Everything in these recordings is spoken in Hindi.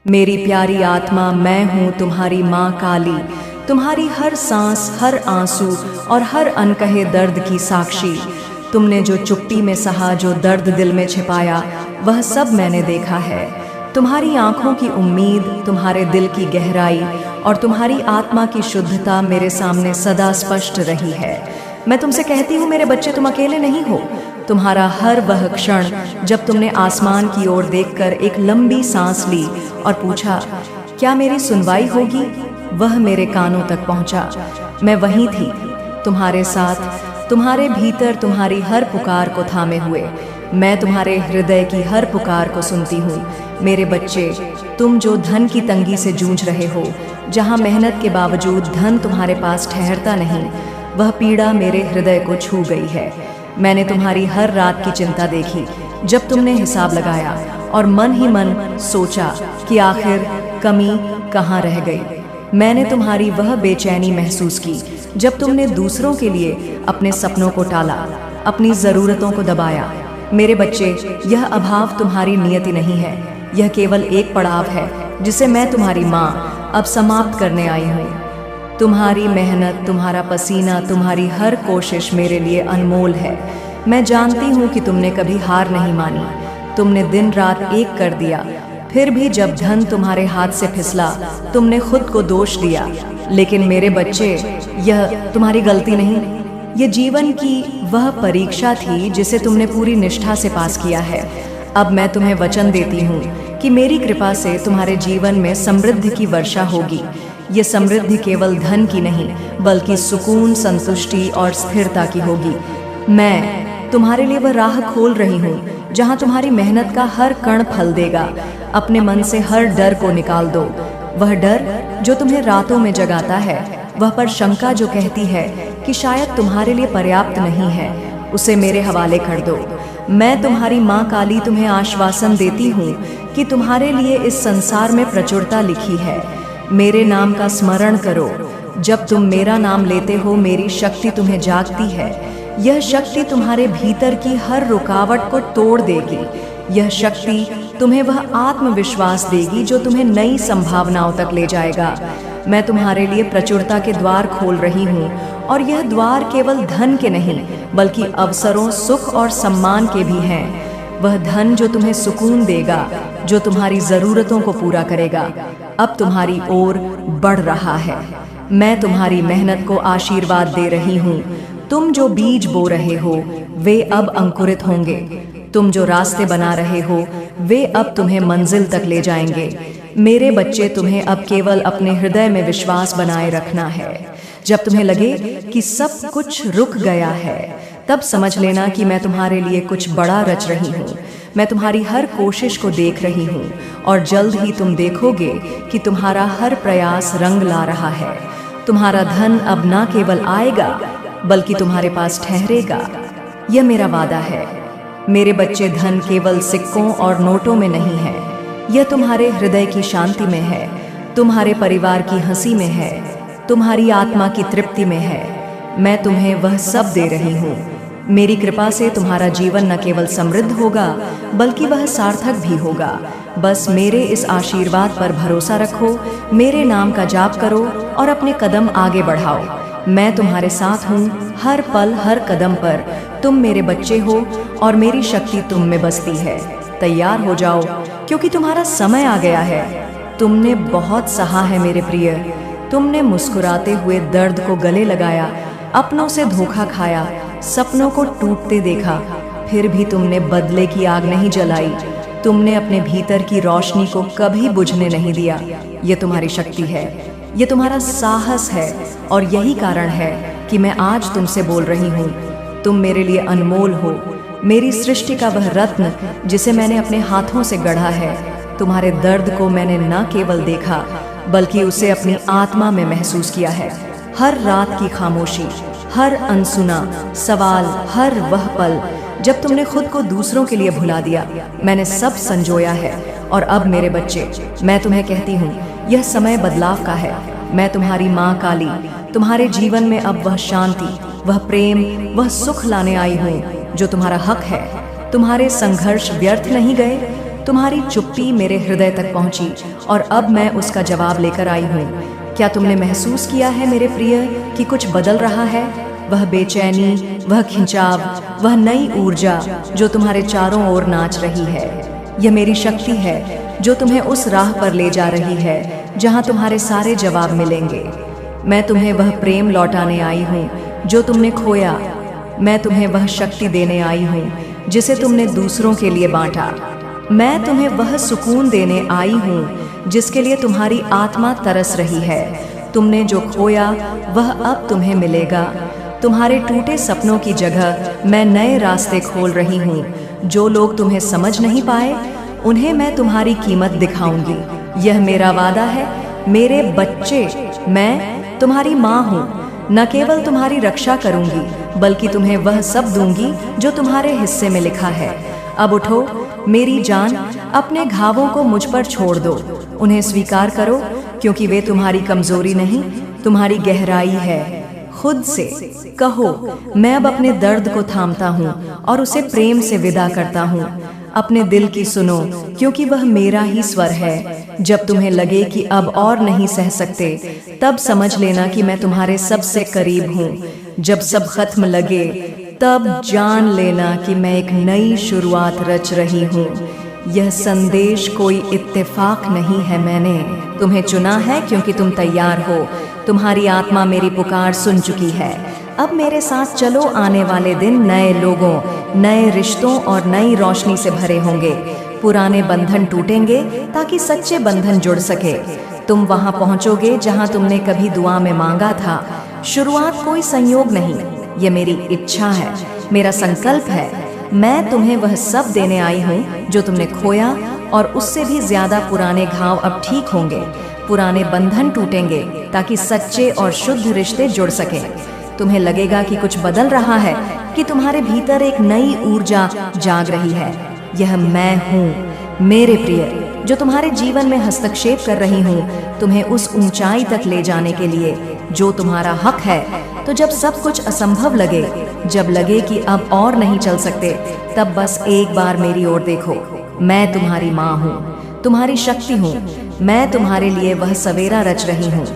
मेरी प्यारी आत्मा, मैं हूँ तुम्हारी माँ काली, तुम्हारी हर सांस, हर आंसू और हर अनकहे दर्द की साक्षी। तुमने जो चुप्पी में सहा, जो दर्द दिल में छिपाया, वह सब मैंने देखा है। तुम्हारी आंखों की उम्मीद, तुम्हारे दिल की गहराई और तुम्हारी आत्मा की शुद्धता मेरे सामने सदा स्पष्ट रही है। मैं तुमसे कहती हूँ मेरे बच्चे, तुम अकेले नहीं हो। तुम्हारा हर वह क्षण जब तुमने आसमान की ओर देखकर एक लंबी सांस ली और पूछा क्या मेरी सुनवाई होगी, वह मेरे कानों तक पहुंचा। मैं वहीं थी, तुम्हारे साथ, तुम्हारे भीतर, तुम्हारी हर पुकार को थामे हुए। मैं तुम्हारे हृदय की हर पुकार को सुनती हूँ। मेरे बच्चे, तुम जो धन की तंगी से जूझ रहे हो, जहाँ मेहनत के बावजूद धन तुम्हारे पास ठहरता नहीं, वह पीड़ा मेरे हृदय को छू गई है। मैंने तुम्हारी हर रात की चिंता देखी, जब तुमने हिसाब लगाया और मन ही मन सोचा कि आखिर कमी कहाँ रह गई। मैंने तुम्हारी वह बेचैनी महसूस की जब तुमने दूसरों के लिए अपने सपनों को टाला, अपनी ज़रूरतों को दबाया। मेरे बच्चे, यह अभाव तुम्हारी नियति नहीं है, यह केवल एक पड़ाव है जिसे मैं तुम्हारी माँ अब समाप्त करने आई हूँ। तुम्हारी मेहनत, तुम्हारा पसीना, तुम्हारी हर कोशिश मेरे लिए अनमोल है। मैं जानती हूँ कि तुमने कभी हार नहीं मानी। तुमने दिन रात एक कर दिया, फिर भी जब धन तुम्हारे हाथ से फिसला, तुमने खुद को दोष दिया। लेकिन मेरे बच्चे, यह तुम्हारी गलती नहीं, ये जीवन की वह परीक्षा थी जिसे तुमने पूरी निष्ठा से पास किया है। अब मैं तुम्हें वचन देती हूँ कि मेरी कृपा से तुम्हारे जीवन में समृद्धि की वर्षा होगी। ये समृद्धि केवल धन की नहीं, बल्कि सुकून, संतुष्टि और स्थिरता की होगी। मैं तुम्हारे लिए वह राह खोल रही हूँ जहाँ तुम्हारी मेहनत का हर कण फल देगा। अपने मन से हर डर को निकाल दो, वह डर जो तुम्हें रातों में जगाता है, वह पर शंका जो कहती है कि शायद तुम्हारे लिए पर्याप्त नहीं है, उसे मेरे हवाले कर दो। मैं तुम्हारी माँ काली तुम्हें आश्वासन देती हूँ कि तुम्हारे लिए इस संसार में प्रचुरता लिखी है। मेरे नाम का स्मरण करो। जब तुम मेरा नाम लेते हो, मेरी शक्ति तुम्हें जागती है। यह शक्ति तुम्हारे भीतर की हर रुकावट को तोड़ देगी। यह शक्ति तुम्हें वह आत्मविश्वास देगी जो तुम्हें नई संभावनाओं तक ले जाएगा। मैं तुम्हारे लिए प्रचुरता के द्वार खोल रही हूँ, और यह द्वार केवल धन के नहीं, बल्कि अवसरों, सुख और सम्मान के भी हैं। वह धन जो तुम्हें सुकून देगा, जो तुम्हारी ज़रूरतों को पूरा करेगा, अब तुम्हारी ओर बढ़ रहा है। मैं तुम्हारी मेहनत को आशीर्वाद दे रही हूँ। तुम जो बीज बो रहे हो, वे अब अंकुरित होंगे। तुम जो रास्ते बना रहे हो, वे अब तुम्हें मंजिल तक ले जाएंगे। मेरे बच्चे, तुम्हें अब केवल अपने हृदय में विश्वास बनाए रखना है। जब तुम्हें लगे कि सब कुछ रुक गया है, तब समझ लेना कि मैं तुम्हारे लिए कुछ बड़ा रच रही हूँ। मैं तुम्हारी हर कोशिश को देख रही हूँ, और जल्द ही तुम देखोगे कि तुम्हारा हर प्रयास रंग ला रहा है। तुम्हारा धन अब ना केवल आएगा, बल्कि तुम्हारे पास ठहरेगा। यह मेरा वादा है। मेरे बच्चे, धन केवल सिक्कों और नोटों में नहीं है, यह तुम्हारे हृदय की शांति में है, तुम्हारे परिवार की हंसी में है, तुम्हारी आत्मा की तृप्ति में है। मैं तुम्हें वह सब दे रही हूँ। मेरी कृपा से तुम्हारा जीवन न केवल समृद्ध होगा, बल्कि वह सार्थक भी होगा। बस मेरे इस आशीर्वाद पर भरोसा रखो, मेरे नाम का जाप करो और अपने कदम आगे बढ़ाओ। मैं तुम्हारे साथ हूँ, हर पल, हर कदम पर। तुम मेरे बच्चे हो और मेरी शक्ति तुम में बसती है। तैयार हो जाओ, क्योंकि तुम्हारा समय आ गया है। तुमने बहुत सहा है मेरे प्रिय। तुमने मुस्कुराते हुए दर्द को गले लगाया, अपनों से धोखा खाया, सपनों को टूटते देखा, फिर भी तुमने बदले की आग नहीं जलाई। तुमने अपने भीतर की रोशनी को कभी बुझने नहीं दिया। ये तुम्हारी शक्ति है, ये तुम्हारा साहस है, और यही कारण है कि मैं आज तुमसे बोल रही हूँ। तुम मेरे लिए अनमोल हो, मेरी सृष्टि का वह रत्न जिसे मैंने अपने हाथों से गढ़ा है। तुम्हारे दर्द को मैंने न केवल देखा, बल्कि उसे अपनी आत्मा में महसूस किया है। हर रात की खामोशी, हर अनसुना सवाल, हर वह पल जब तुमने खुद को दूसरों के लिए भुला दिया, मैंने सब संजोया है। और अब मेरे बच्चे, मैं तुम्हें कहती हूँ, यह समय बदलाव का है। मैं तुम्हारी माँ काली तुम्हारे जीवन में अब वह शांति, वह प्रेम, वह सुख लाने आई हूँ जो तुम्हारा हक है। तुम्हारे संघर्ष व्यर्थ नहीं गए, तुम्हारी चुप्पी मेरे हृदय तक पहुंची और अब मैं उसका जवाब लेकर आई हूँ। क्या तुमने महसूस किया है मेरे प्रिय कि कुछ बदल रहा है? वह बेचैनी, वह खिंचाव, वह नई ऊर्जा जो तुम्हारे चारों ओर नाच रही है, यह मेरी शक्ति है जो तुम्हें उस राह पर ले जा रही है जहां तुम्हारे सारे जवाब मिलेंगे। मैं तुम्हें वह प्रेम लौटाने आई हूँ जो तुमने खोया। मैं तुम्हें वह शक्ति देने आई हूँ जिसे तुमने दूसरों के लिए बांटा। मैं तुम्हें वह सुकून देने आई हूँ जिसके लिए तुम्हारी आत्मा तरस रही है। तुमने जो खोया वह अब तुम्हें मिलेगा। तुम्हारे टूटे सपनों की जगह मैं नए रास्ते खोल रही हूँ। जो लोग तुम्हें समझ नहीं पाए उन्हें मैं तुम्हारी कीमत दिखाऊंगी। यह मेरा वादा है मेरे बच्चे। मैं तुम्हारी माँ हूँ। न केवल तुम्हारी रक्षा करूंगी बल्कि तुम्हें वह सब दूंगी जो तुम्हारे हिस्से में लिखा है। अब उठो मेरी जान, अपने घावों को मुझ पर छोड़ दो। उन्हें स्वीकार करो क्योंकि वे तुम्हारी कमजोरी नहीं, तुम्हारी गहराई है। खुद से कहो, मैं अब अपने दर्द को थामता हूँ और उसे प्रेम से विदा करता हूँ। अपने दिल की सुनो क्योंकि वह मेरा ही स्वर है। जब तुम्हें लगे कि अब और नहीं सह सकते, तब समझ लेना कि मैं तुम्हारे सबसे करीब हूँ। जब सब खत्म लगे, तब जान लेना कि मैं एक नई शुरुआत रच रही हूँ। यह संदेश कोई इत्तेफाक नहीं है, मैंने तुम्हें चुना है क्योंकि तुम तैयार हो। तुम्हारी आत्मा मेरी पुकार सुन चुकी है। अब मेरे साथ चलो, आने वाले दिन नए लोगों, नए रिश्तों और नई रोशनी से भरे होंगे। पुराने बंधन टूटेंगे ताकि सच्चे बंधन जुड़ सके। तुम वहां पहुंचोगे जहां तुमने कभी दुआ में मांगा था। शुरुआत कोई संयोग नहीं, ये मेरी इच्छा है, मेरा संकल्प है। मैं तुम्हें वह सब देने आई हूँ जो तुमने खोया, और उससे भी ज्यादा पुराने घाव अब ठीक होंगे। पुराने बंधन टूटेंगे ताकि सच्चे और शुद्ध रिश्ते जुड़ सकें। तुम्हें लगेगा कि कुछ बदल रहा है, कि तुम्हारे भीतर एक नई ऊर्जा जाग रही है। यह मैं हूँ मेरे प्रिय, जो तुम्हारे जीवन में हस्तक्षेप कर रही हूँ, तुम्हें उस ऊंचाई तक ले जाने के लिए जो तुम्हारा हक है। तो जब सब कुछ असंभव लगे, जब लगे कि अब और नहीं चल सकते, तब बस एक बार मेरी ओर देखो। मैं तुम्हारी माँ हूँ, तुम्हारी शक्ति हूँ। मैं तुम्हारे लिए वह सवेरा रच रही हूँ।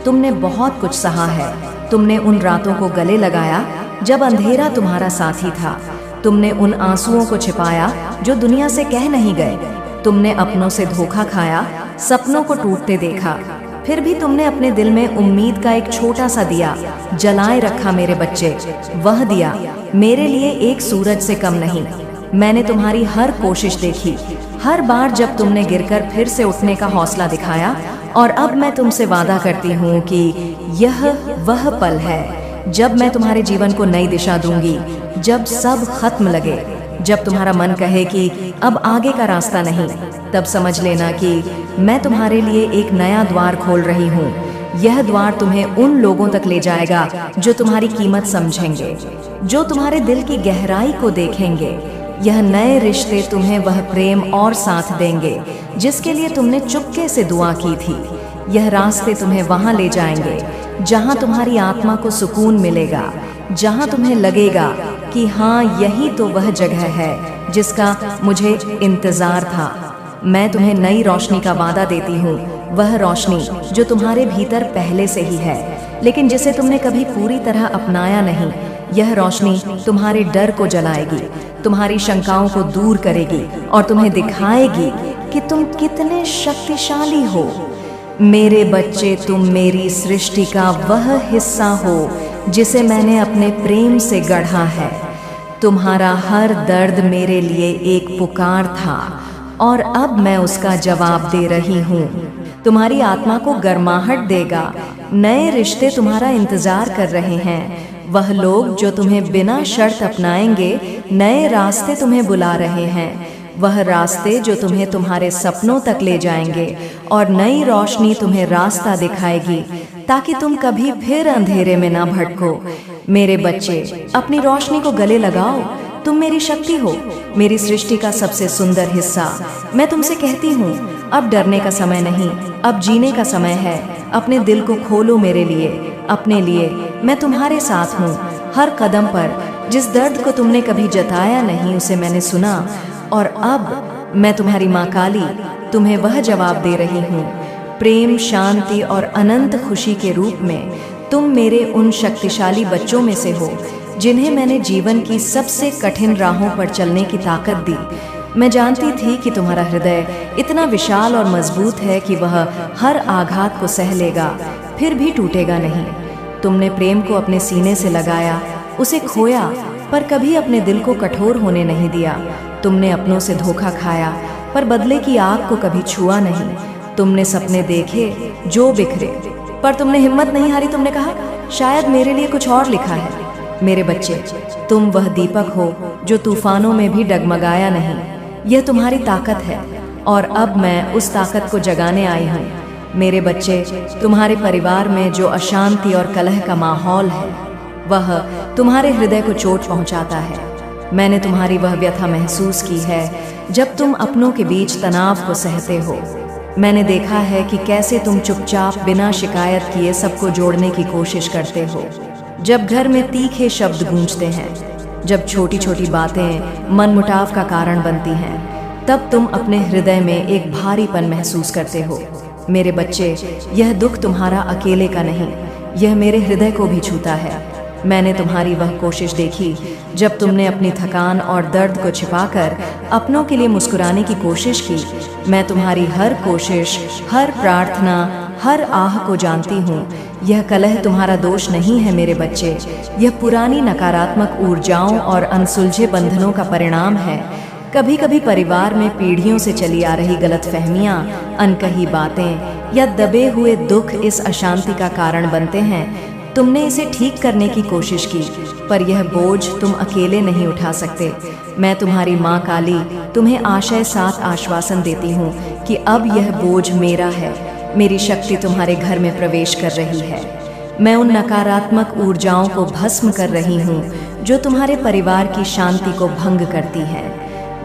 तुमने बहुत कुछ सहा है। तुमने उन रातों को गले लगाया जब अंधेरा तुम्हारा साथी था। तुमने उन आंसुओं को छिपाया जो दुनिया से कह नहीं गए। तुमने अपनों से धोखा खाया, सपनों को टूटते देखा। फिर भी तुमने अपने दिल में उम्मीद का एक छोटा सा दिया जलाए रखा। मेरे बच्चे, वह दिया मेरे लिए एक सूरज से कम नहीं। मैंने तुम्हारी हर कोशिश देखी, हर बार जब तुमने गिरकर फिर से उठने का हौसला दिखाया। और अब मैं तुमसे वादा करती हूँ कि यह वह पल है जब मैं तुम्हारे जीवन को नई दिशा दूंगी। जब सब खत्म लगे, जब तुम्हारा मन कहे कि अब आगे का रास्ता नहीं, तब समझ लेना कि मैं तुम्हारे लिए एक नया द्वार खोल रही हूँ। यह द्वार तुम्हें उन लोगों तक ले जाएगा जो तुम्हारी कीमत समझेंगे, जो तुम्हारे दिल की गहराई को देखेंगे। यह नए रिश्ते तुम्हें वह प्रेम और साथ देंगे जिसके लिए तुमने चुपके से दुआ की थी। यह रास्ते तुम्हें वहां ले जाएंगे जहां तुम्हारी आत्मा को सुकून मिलेगा, जहां तुम्हें लगेगा कि हाँ, यही तो वह जगह है जिसका मुझे इंतजार था। मैं तुम्हें नई रोशनी का वादा देती हूँ, वह रोशनी जो तुम्हारे भीतर पहले से ही है, लेकिन जिसे तुमने कभी पूरी तरह अपनाया नहीं। यह रोशनी तुम्हारे डर को जलाएगी, तुम्हारी शंकाओं को दूर करेगी और तुम्हें दिखाएगी कि तुम कितने शक्तिशाली हो। मेरे बच्चे, तुम मेरी सृष्टि का वह हिस्सा हो जिसे मैंने अपने प्रेम से गढ़ा है। तुम्हारा हर दर्द मेरे लिए एक पुकार था और अब मैं उसका जवाब दे रही हूँ। तुम्हारी आत्मा को गर्माहट देगा। नए रिश्ते तुम्हारा इंतजार कर रहे हैं। वह लोग जो तुम्हें बिना शर्त अपनाएंगे, नए रास्ते तुम्हें बुला रहे हैं। वह रास्ते जो तुम्हें तुम्हारे सपनों तक ले जाएंगे और नई रोशनी तुम्हें रास्ता दिखाएगी ताकि तुम कभी फिर अंधेरे में ना भटको। मेरे बच्चे, अपनी रोशनी को गले लगाओ। तुम मेरी शक्ति हो, मेरी सृष्टि का सबसे सुंदर हिस्सा। मैं तुमसे कहती हूँ, अब डरने का समय नहीं, अब जीने का समय है। अपने दिल को खोलो मेरे लिए, अपने लिए। मैं तुम्हारे साथ हूँ हर कदम पर। जिस दर्द को तुमने कभी जताया नहीं, उसे मैंने सुना और अब मैं तुम्हारी माँ काली तुम्हें वह जवाब दे रही हूँ। प्रेम, शांति और अनंत खुशी के रूप में तुम मेरे उन शक्तिशाली बच्चों में से हो जिन्हें मैंने जीवन की सबसे कठिन राहों पर चलने की ताकत दी। मैं जानती थी कि तुम्हारा हृदय इतना विशाल और मजबूत है कि वह हर आघात को सह लेगा, फिर भी टूटेगा नहीं। तुमने प्रेम को अपने सीने से लगाया, उसे खोया, पर कभी अपने दिल को कठोर होने नहीं दिया। तुमने अपनों से धोखा खाया, पर बदले की आग को कभी छुआ नहीं। तुमने सपने देखे जो बिखरे, पर तुमने हिम्मत नहीं हारी। तुमने कहा शायद मेरे लिए कुछ और लिखा है। मेरे बच्चे, तुम वह दीपक हो जो तूफानों में भी डगमगाया नहीं। यह तुम्हारी ताकत है और अब मैं उस ताकत को जगाने आई हूँ। मेरे बच्चे, तुम्हारे परिवार में जो अशांति और कलह का माहौल है वह तुम्हारे हृदय को चोट पहुँचाता है। मैंने तुम्हारी वह व्यथा महसूस की है जब तुम अपनों के बीच तनाव को सहते हो। मैंने देखा है कि कैसे तुम चुपचाप बिना शिकायत किए सबको जोड़ने की कोशिश करते हो। जब घर में तीखे शब्द गूंजते हैं, जब छोटी छोटी बातें मनमुटाव का कारण बनती हैं, तब तुम अपने हृदय में एक भारीपन महसूस करते हो। मेरे बच्चे, यह दुख तुम्हारा अकेले का नहीं, यह मेरे हृदय को भी छूता है। मैंने तुम्हारी वह कोशिश देखी जब तुमने अपनी थकान और दर्द को छिपाकर अपनों के लिए मुस्कुराने की कोशिश की। मैं तुम्हारी हर कोशिश, हर प्रार्थना, हर आह को जानती हूँ। यह कलह तुम्हारा दोष नहीं है मेरे बच्चे, यह पुरानी नकारात्मक ऊर्जाओं और अनसुलझे बंधनों का परिणाम है। कभी कभी परिवार में पीढ़ियों से चली आ रही गलतफहमियां, अनकही बातें या दबे हुए दुख इस अशांति का कारण बनते हैं। तुमने इसे ठीक करने की कोशिश की, पर यह बोझ तुम अकेले नहीं उठा सकते। मैं तुम्हारी माँ काली तुम्हें आशय साथ आश्वासन देती हूँ कि अब यह बोझ मेरा है। मेरी शक्ति तुम्हारे घर में प्रवेश कर रही है। मैं उन नकारात्मक ऊर्जाओं को भस्म कर रही हूँ जो तुम्हारे परिवार की शांति को भंग करती है।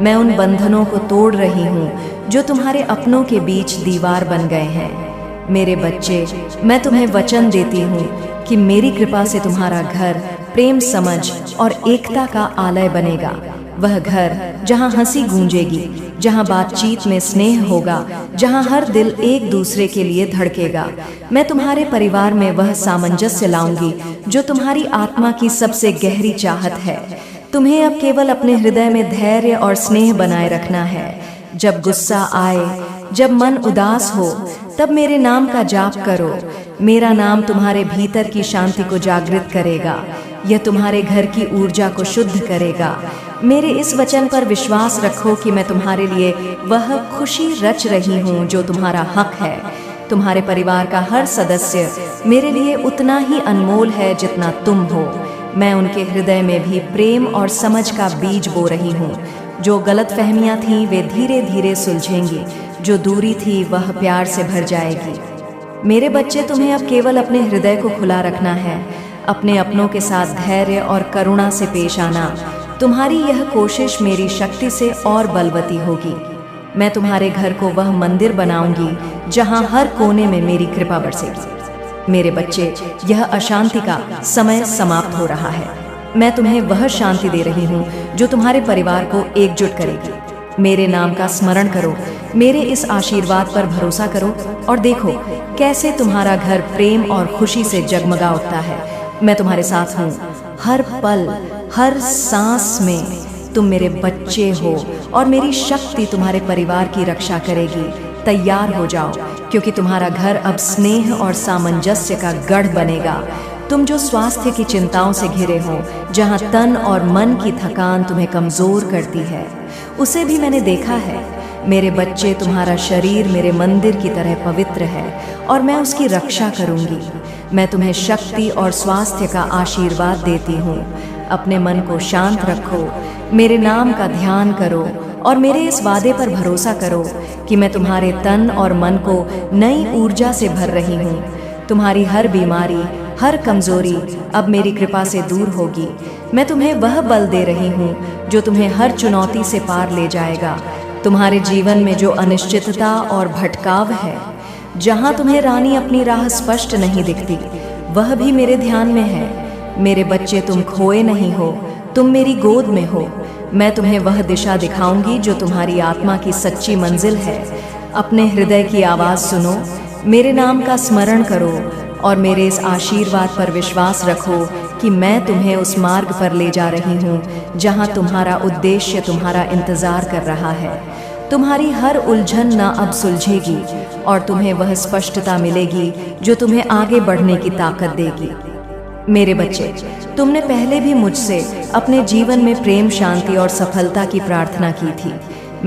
मैं उन बंधनों को तोड़ रही हूँ जो तुम्हारे अपनों के बीच दीवार बन गए हैं। मेरे बच्चे, मैं तुम्हें वचन देती हूँ कि मेरी कृपा से तुम्हारा घर प्रेम, समझ और एकता का आलय बनेगा। वह घर जहाँ हंसी गूंजेगी, जहाँ बातचीत में स्नेह होगा, जहाँ हर दिल एक दूसरे के लिए धड़केगा। मैं तुम्हारे परिवार में वह सामंजस्य लाऊंगी जो तुम्हारी आत्मा की सबसे गहरी चाहत है। तुम्हें अब केवल अपने हृदय में धैर्य और स्नेह बनाए रखना है। जब गुस्सा आए, जब मन उदास हो, तब मेरे नाम का जाप करो। मेरा नाम तुम्हारे भीतर की शांति को जागृत करेगा। यह तुम्हारे घर की ऊर्जा को शुद्ध करेगा। मेरे इस वचन पर विश्वास रखो कि मैं तुम्हारे लिए वह खुशी रच रही हूँ जो तुम्हारा हक है। तुम्हारे परिवार का हर सदस्य मेरे लिए उतना ही अनमोल है जितना तुम हो। मैं उनके हृदय में भी प्रेम और समझ का बीज बो रही हूँ। जो गलतफहमियां थीं वे धीरे धीरे सुलझेंगी, जो दूरी थी वह प्यार से भर जाएगी। मेरे बच्चे, तुम्हें अब केवल अपने हृदय को खुला रखना है। अपने अपनों के साथ धैर्य और करुणा से पेश आना। तुम्हारी यह कोशिश मेरी शक्ति से और बलवती होगी। मैं तुम्हारे घर को वह मंदिर बनाऊंगी जहां हर कोने में मेरी कृपा बरसेगी। मेरे बच्चे, यह अशांति का समय समाप्त हो रहा है। मैं तुम्हें वह शांति दे रही हूँ जो तुम्हारे परिवार को एकजुट करेगी। मेरे नाम का स्मरण करो, मेरे इस आशीर्वाद पर भरोसा करो और देखो कैसे तुम्हारा घर प्रेम और खुशी से जगमगा उठता है। मैं तुम्हारे साथ हूँ। हर पल, हर सांस में तुम मेरे बच्चे हो और मेरी शक्ति तुम्हारे परिवार की रक्षा करेगी। तैयार हो जाओ, क्योंकि तुम्हारा घर अब स्नेह और सामंजस्य का गढ़ बनेगा। तुम जो स्वास्थ्य की चिंताओं से घिरे हो, जहाँ तन और मन की थकान तुम्हें कमजोर करती है, उसे भी मैंने देखा है। मेरे बच्चे, तुम्हारा शरीर मेरे मंदिर की तरह पवित्र है और मैं उसकी रक्षा करूंगी। मैं तुम्हें शक्ति और स्वास्थ्य का आशीर्वाद देती हूँ। अपने मन को शांत रखो, मेरे नाम का ध्यान करो और मेरे इस वादे पर भरोसा करो कि मैं तुम्हारे तन और मन को नई ऊर्जा से भर रही हूँ। तुम्हारी हर बीमारी, हर कमजोरी अब मेरी कृपा से दूर होगी। मैं तुम्हें वह बल दे रही हूँ जो तुम्हें हर चुनौती से पार ले जाएगा। तुम्हारे जीवन में जो अनिश्चितता और भटकाव है, जहाँ तुम्हें रानी अपनी राह स्पष्ट नहीं दिखती, वह भी मेरे ध्यान में है। मेरे बच्चे, तुम खोए नहीं हो, तुम मेरी गोद में हो। मैं तुम्हें वह दिशा दिखाऊंगी जो तुम्हारी आत्मा की सच्ची मंजिल है। अपने हृदय की आवाज़ सुनो, मेरे नाम का स्मरण करो और मेरे इस आशीर्वाद पर विश्वास रखो कि मैं तुम्हें उस मार्ग पर ले जा रही हूँ जहाँ तुम्हारा उद्देश्य तुम्हारा इंतज़ार कर रहा है। तुम्हारी हर उलझन ना अब सुलझेगी और तुम्हें वह स्पष्टता मिलेगी जो तुम्हें आगे बढ़ने की ताकत देगी। मेरे बच्चे, तुमने पहले भी मुझसे अपने जीवन में प्रेम, शांति और सफलता की प्रार्थना की थी।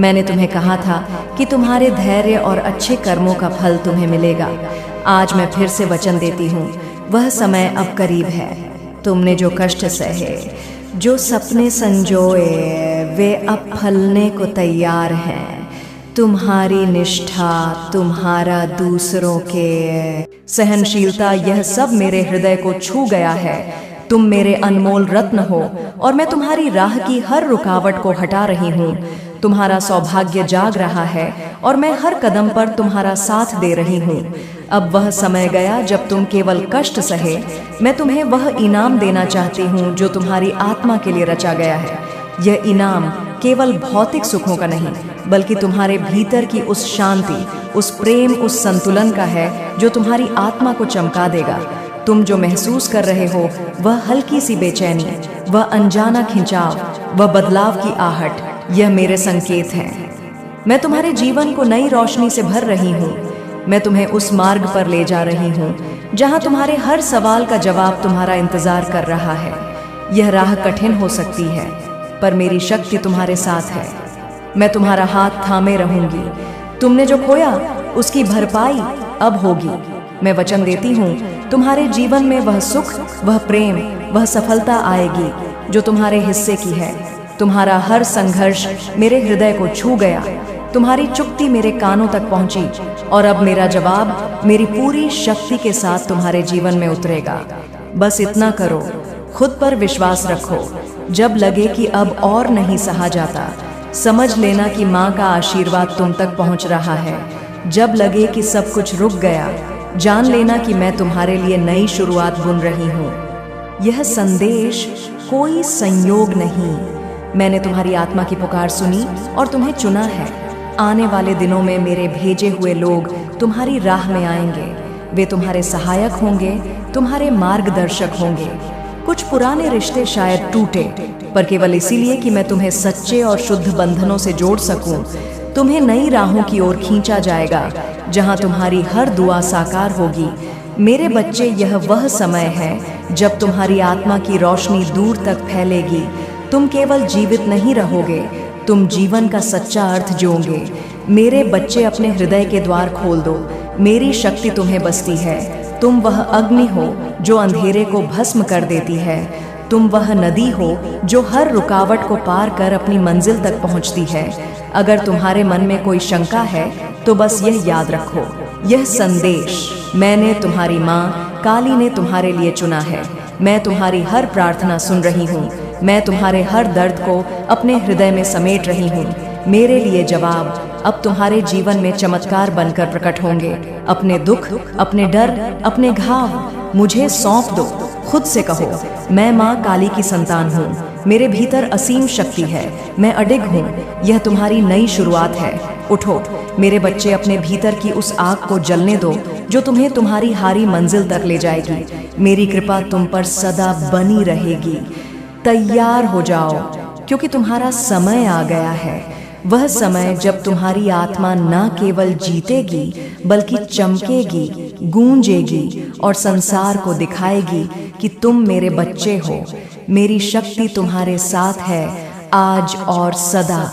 मैंने तुम्हें कहा था कि तुम्हारे धैर्य और अच्छे कर्मों का फल तुम्हें मिलेगा। आज मैं फिर से वचन देती हूँ, वह समय अब करीब है। तुमने जो कष्ट सहे, जो सपने संजोए, वे अब फलने को तैयार हैं। तुम्हारी निष्ठा, तुम्हारा दूसरों के सहनशीलता, यह सब मेरे हृदय को छू गया है। तुम मेरे अनमोल रत्न हो और मैं तुम्हारी राह की हर रुकावट को हटा रही हूँ। तुम्हारा सौभाग्य जाग रहा है और मैं हर कदम पर तुम्हारा साथ दे रही हूँ। अब वह समय गया जब तुम केवल कष्ट सहे। मैं तुम्हें वह इनाम देना चाहती हूँ जो तुम्हारी आत्मा के लिए रचा गया है। यह इनाम केवल भौतिक सुखों का नहीं, बल्कि तुम्हारे भीतर की उस शांति, उस प्रेम, उस संतुलन का है जो तुम्हारी आत्मा को चमका देगा। तुम जो महसूस कर रहे हो, वह हल्की सी बेचैनी, वह अनजाना खिंचाव, वह बदलाव की आहट, यह मेरे संकेत हैं। मैं तुम्हारे जीवन को नई रोशनी से भर रही हूँ। मैं तुम्हें उस मार्ग पर ले जा रही हूँ जहाँ तुम्हारे हर सवाल का जवाब तुम्हारा इंतजार कर रहा है। यह राह कठिन हो सकती है, पर मेरी शक्ति तुम्हारे साथ है। मैं तुम्हारा हाथ थामे रहूंगी। तुमने जो खोया उसकी भरपाई अब होगी। मैं वचन देती हूँ, तुम्हारे जीवन में वह सुख, वह प्रेम, वह सफलता आएगी जो तुम्हारे हिस्से की है। तुम्हारा हर संघर्ष मेरे हृदय को छू गया। तुम्हारी चुप्ती मेरे कानों तक पहुंची और अब मेरा जवाब मेरी पूरी शक्ति के साथ तुम्हारे जीवन में उतरेगा। बस इतना करो, खुद पर विश्वास रखो। जब लगे कि अब और नहीं सहा जाता, समझ लेना कि माँ का आशीर्वाद तुम तक पहुँच रहा है। जब लगे कि सब कुछ रुक गया, जान लेना कि मैं तुम्हारे लिए नई शुरुआत बुन रही हूँ। यह संदेश कोई संयोग नहीं, मैंने तुम्हारी आत्मा की पुकार सुनी और तुम्हें चुना है। आने वाले दिनों में मेरे भेजे हुए लोग तुम्हारी राह में आएंगे। वे तुम्हारे सहायक होंगे, तुम्हारे मार्गदर्शक होंगे। कुछ पुराने रिश्ते शायद टूटे, पर केवल इसीलिए कि मैं तुम्हें सच्चे और शुद्ध बंधनों से जोड़ सकूं। तुम्हें नई राहों की ओर खींचा जाएगा जहां तुम्हारी हर दुआ साकार होगी। मेरे बच्चे, यह वह समय है जब तुम्हारी आत्मा की रोशनी दूर तक फैलेगी। तुम केवल जीवित नहीं रहोगे, तुम जीवन का सच्चा अर्थ जोगे। मेरे बच्चे, अपने हृदय के द्वार खोल दो। मेरी शक्ति तुम्हें बसती है। तुम वह अग्नि हो जो अंधेरे को भस्म कर देती है। तुम वह नदी हो जो हर रुकावट को पार कर अपनी मंजिल तक पहुंचती है। अगर तुम्हारे मन में कोई शंका है तो बस यह याद रखो, यह संदेश मैंने, तुम्हारी माँ काली ने तुम्हारे लिए चुना है। मैं तुम्हारी हर प्रार्थना सुन रही हूँ। मैं तुम्हारे हर दर्द को अपने हृदय में समेट रही हूँ। मेरे लिए जवाब अब तुम्हारे जीवन में चमत्कार बनकर प्रकट होंगे। अपने दुख, अपने डर, अपने घाव मुझे सौंप दो। खुद से कहो, मैं माँ काली की संतान हूँ। मेरे भीतर असीम शक्ति है। मैं अडिग हूँ। यह तुम्हारी नई शुरुआत है। उठो मेरे बच्चे, अपने भीतर की उस आग को जलने दो जो तुम्हें तुम्हारी हारी मंजिल तक ले जाएगी। मेरी कृपा तुम पर सदा बनी रहेगी। तैयार हो जाओ, क्योंकि तुम्हारा समय आ गया है। वह समय जब तुम्हारी आत्मा न केवल जीतेगी बल्कि चमकेगी, गूंजेगी और संसार को दिखाएगी कि तुम मेरे बच्चे हो। मेरी शक्ति तुम्हारे साथ है, आज और सदा।